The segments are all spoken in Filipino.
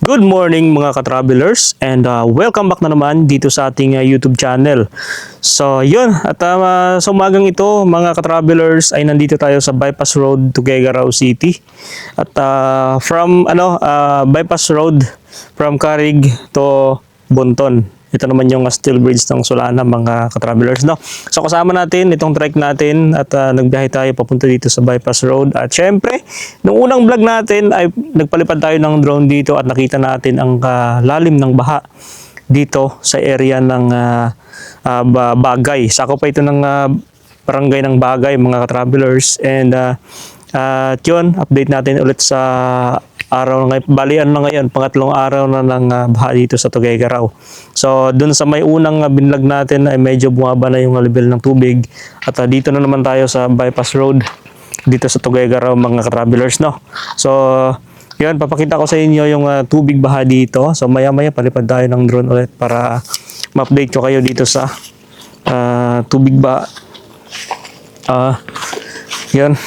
Good morning mga ka-travelers and welcome back na naman dito sa ating YouTube channel. So yun, at sa umagang ito mga ka-travelers ay nandito tayo sa Bypass Road, Tuguegarao City. At from Bypass Road from Carig to Bonton. Ito naman yung steel bridge ng Solana mga ka-travelers, no? So kasama natin itong trek natin at nagbiyahe tayo papunta dito sa Bypass Road. At syempre, nung unang vlog natin ay nagpalipad tayo ng drone dito at nakita natin ang lalim ng baha dito sa area ng Bagay. Sakop pa ito ng barangay ng Bagay mga ka-travelers. And yun, update natin ulit sa araw ngayon. Bali ano na ngayon, pangatlong araw na ng baha dito sa Tuguegarao. So dun sa may unang binlog natin ay medyo bumaba na yung level ng tubig. At dito na naman tayo sa Bypass Road dito sa Tuguegarao mga ka-travelers, no? So yun, papakita ko sa inyo yung tubig baha dito. So maya-maya palipad tayo ng drone ulit para ma-update ko kayo dito sa tubig baha. Yun.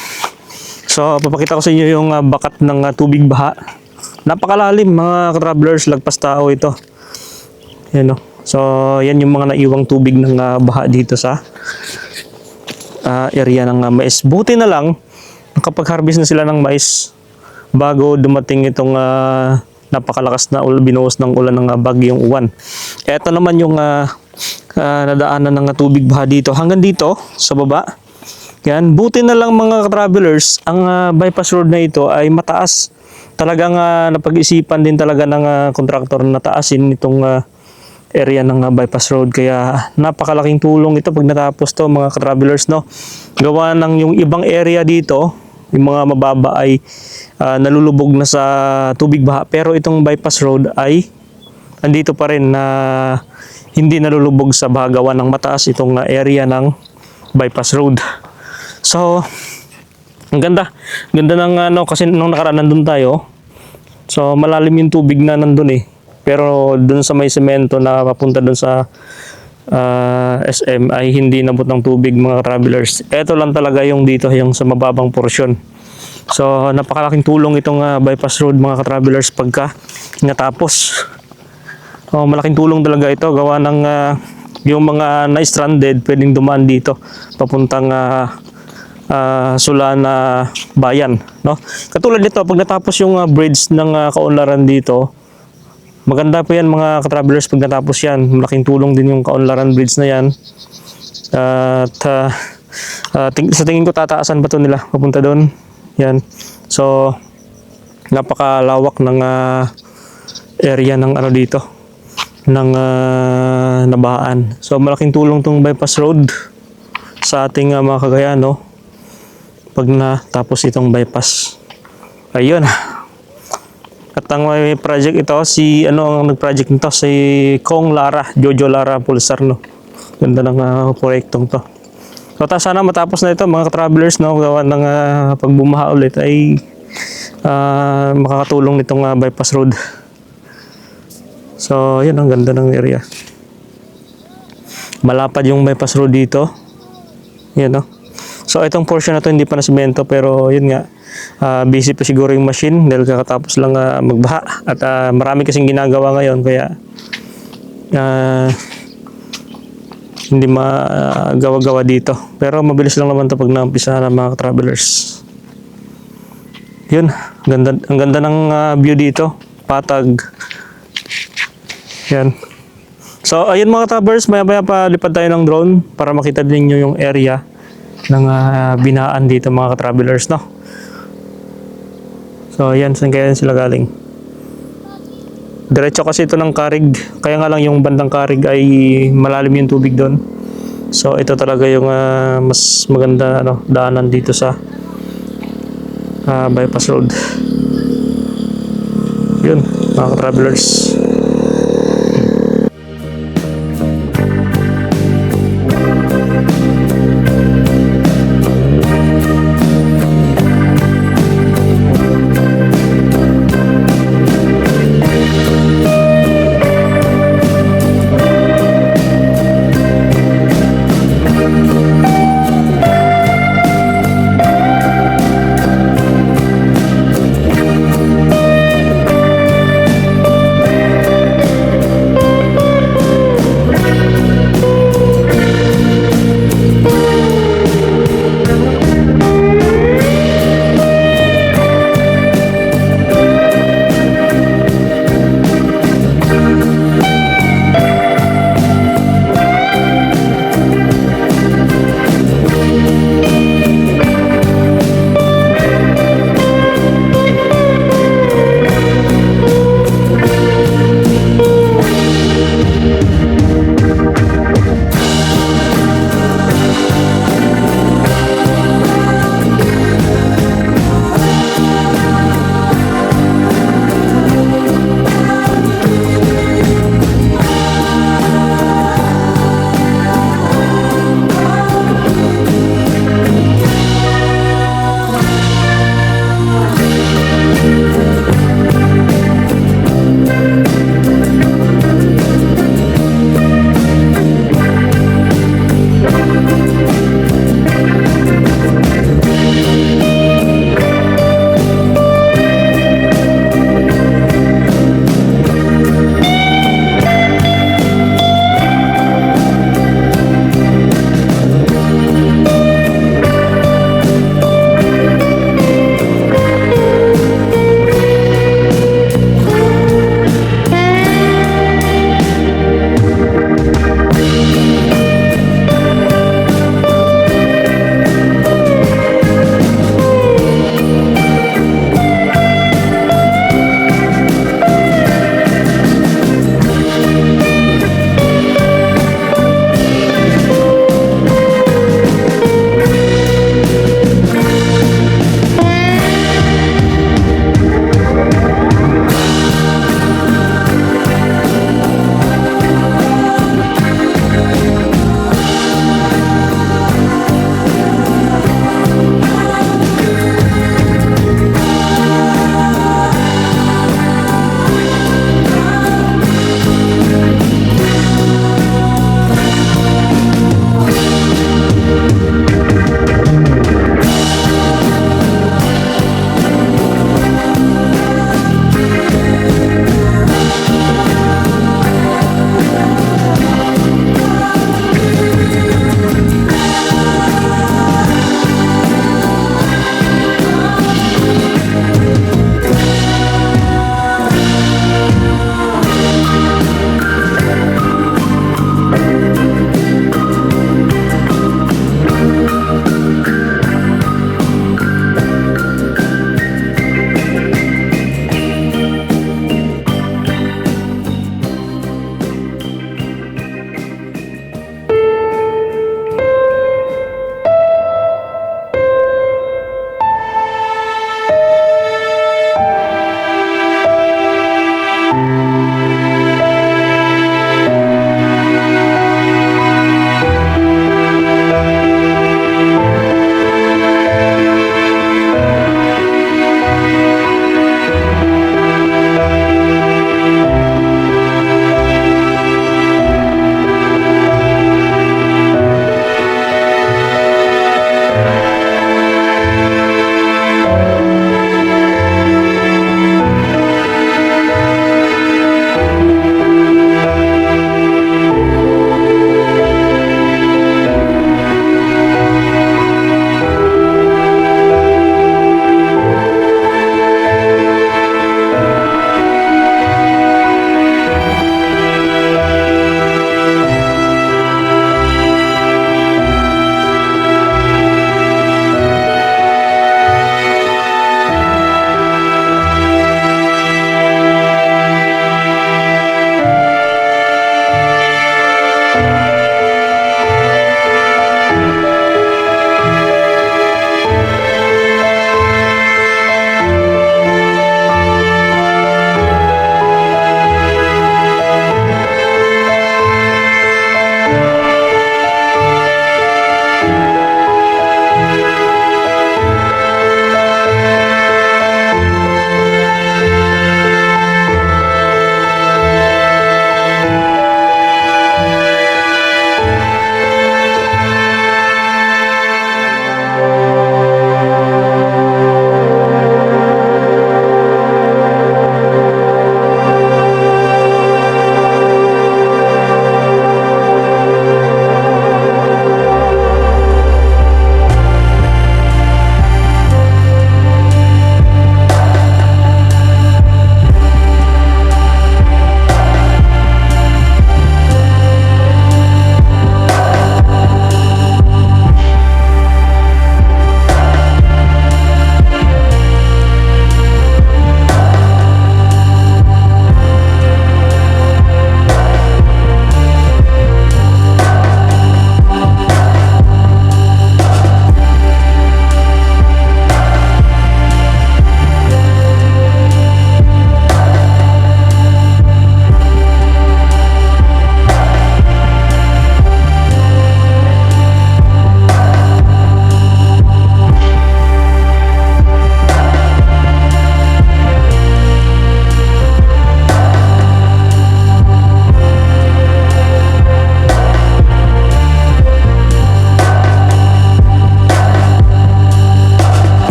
So, papakita ko sa inyo yung bakat ng tubig baha. Napakalalim mga travelers, lagpas tao ito. Yan, no? So, yan yung mga naiwang tubig ng baha dito sa area ng mais. Buti na lang, nakapag-harvest na sila ng mais bago dumating itong napakalakas na binuhos ng ulan ng bagyong Uwan. Ito naman yung nadaanan ng tubig baha dito. Hanggang dito, sa baba. Yan, buti na lang mga travelers, ang bypass road na ito ay mataas. Talagang napag-isipan din talaga ng kontraktor na taasin itong area ng bypass road. Kaya napakalaking tulong ito pag natapos to mga travelers, no? Gawa ng yung ibang area dito, yung mga mababa ay nalulubog na sa tubig baha. Pero itong bypass road ay andito pa rin na hindi nalulubog sa baha gawa ng mataas itong area ng bypass road. So, ang ganda. Ganda ng kasi nung nakaraan nandun tayo. So, malalim yung tubig na nandun eh. Pero dun sa may semento na papunta dun sa SM ay hindi nabot ng tubig mga travelers. Ito lang talaga yung dito, yung sa mababang porsyon. So, napakalaking tulong itong bypass road mga travelers pagka natapos. Malaking tulong talaga ito. Gawa ng yung mga na-stranded pwedeng dumaan dito papuntang Solana Bayan, no? Katulad nito pag natapos yung bridge ng kaunlaran dito, maganda po yan mga ka-travelers pag natapos yan. Malaking tulong din yung kaunlaran bridge na yan. At sa tingin ko tataasan pa to nila papunta doon. Yan. So napakalawak ng area ng dito ng nabahaan. So malaking tulong tong bypass road sa ating mga Cagayan, no? Pag natapos itong bypass. Ayun. At ang may project ito, ang nag-project nito, si Kong Lara, Jojo Lara Pulsar, no? Ganda ng proyektong to. So sana matapos na ito mga travelers, no? Gawa ng pagbumaha ulit ay makakatulong nitong bypass road. So yun, ang ganda ng area. Malapad yung bypass road dito. Yan, no? So itong portion na to hindi pa na semento, pero yun nga, busy pa siguro yung machine dahil kakatapos lang magbaha at marami kasing ginagawa ngayon kaya hindi magawa-gawa dito. Pero mabilis lang naman to pag naumpisa ng mga travelers. Yun, ang ganda ng view dito, patag. Yan. So ayun mga travelers, maya-maya pa lipad tayo ng drone para makita din niyo yung area ng binaan dito mga ka-travelers, no? So yan, saan kaya sila galing? Diretso kasi ito ng Carig, kaya nga lang yung bandang Carig ay malalim yung tubig doon. So ito talaga yung mas maganda daanan dito sa bypass road. Yun mga ka-travelers.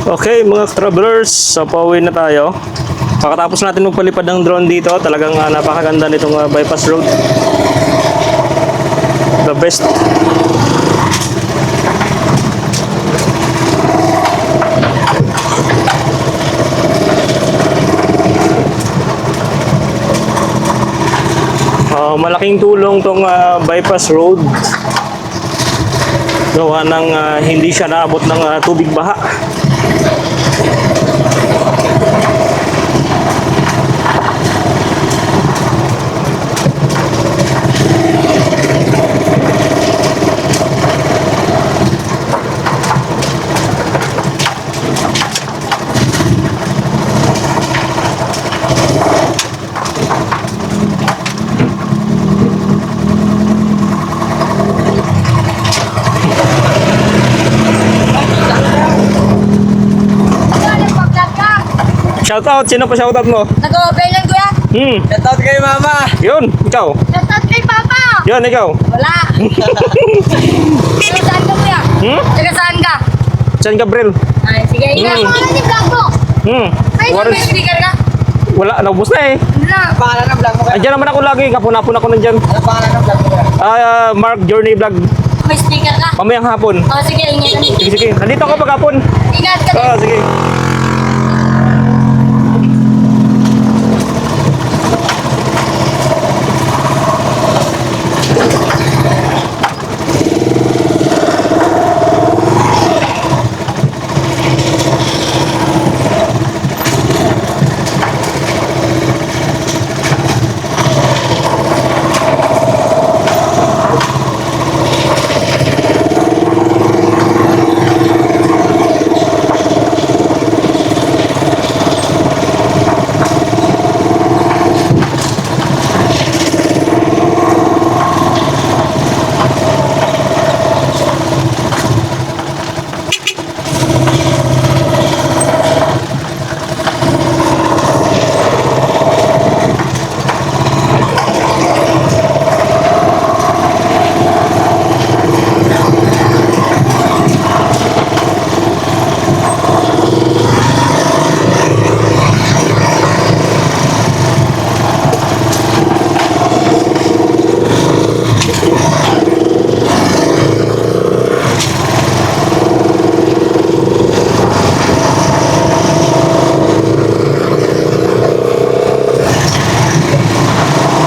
Okay, mga travelers, so pauwi na tayo. Pagkatapos natin magpalipad ng drone dito, talagang napakaganda nitong bypass road. The best. Malaking tulong tong bypass road. Gawa ng hindi siya naabot ng tubig baha. Shoutout, sino pa shoutout mo? Nag-o-obey lang kuya. Shoutout kay mama. Yun, ikaw. Shoutout kay papa. Yun, ikaw. Wala. Taga saan ka kuya? Taga saan ka? San Gabriel. Ay, sige. Ikaw mo ni vlog mo. Ay, may speaker ka? Wala, naubos na eh. Wala. Pangalan ng vlog mo kaya? Andiyan naman ako lagi, kapuna-puna ako nandyan. Ano pangalan ng vlog mo kaya? Mark Journey Vlog. May speaker ka? Pamayang hapon. Oh, sige. Ingat ka. Sige, sige. Nandito ako pag hapon. Ingat ka. Sige.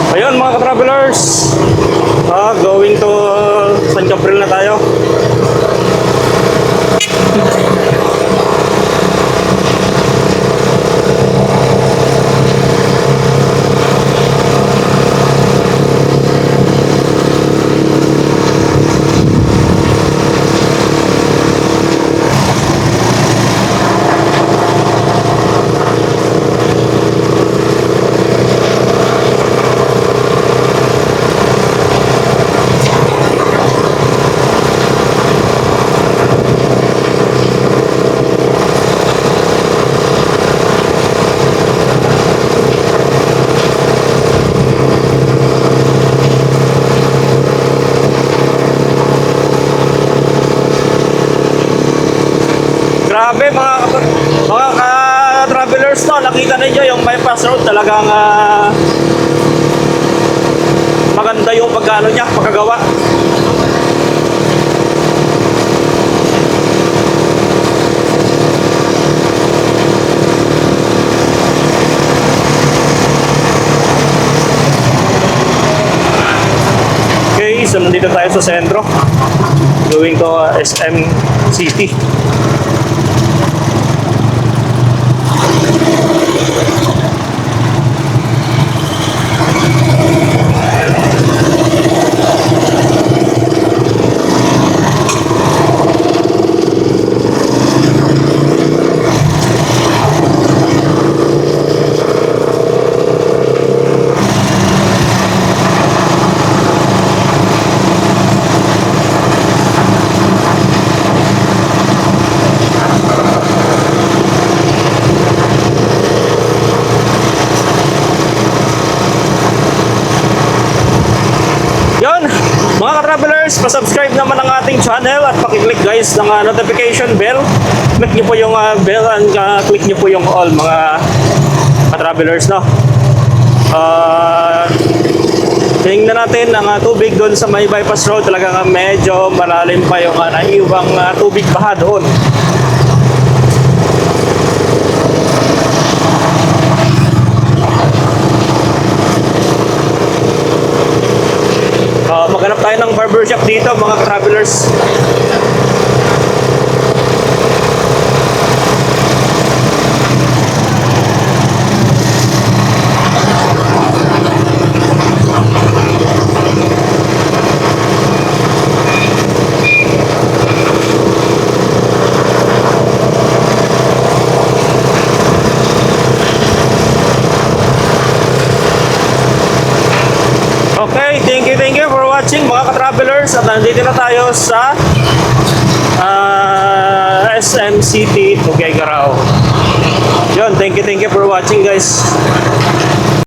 Ayun mga ka-travelers, going to San Gabriel na tayo. Grabe mga ka-travelers to, nakita ninyo yung bypass road, talagang maganda yung pagkano niya, pagkagawa. Okay, so nandito tayo sa sentro, going to SM City. Mga ka-travelers, ka-travelers, pa-subscribe naman ang ating channel at pakiclick guys ng notification bell. Click nyo po yung bell and click nyo po yung all mga ka-travelers, no? Tingnan natin ang tubig doon sa may bypass road. Talagang medyo malalim pa yung naiiwang tubig baha doon. Maghanap tayo ng barbershop dito mga travelers. Okay, thank you for watching mga ka-travelers. At nandito na tayo sa SM City, Tuguegarao. Yun, thank you for watching guys.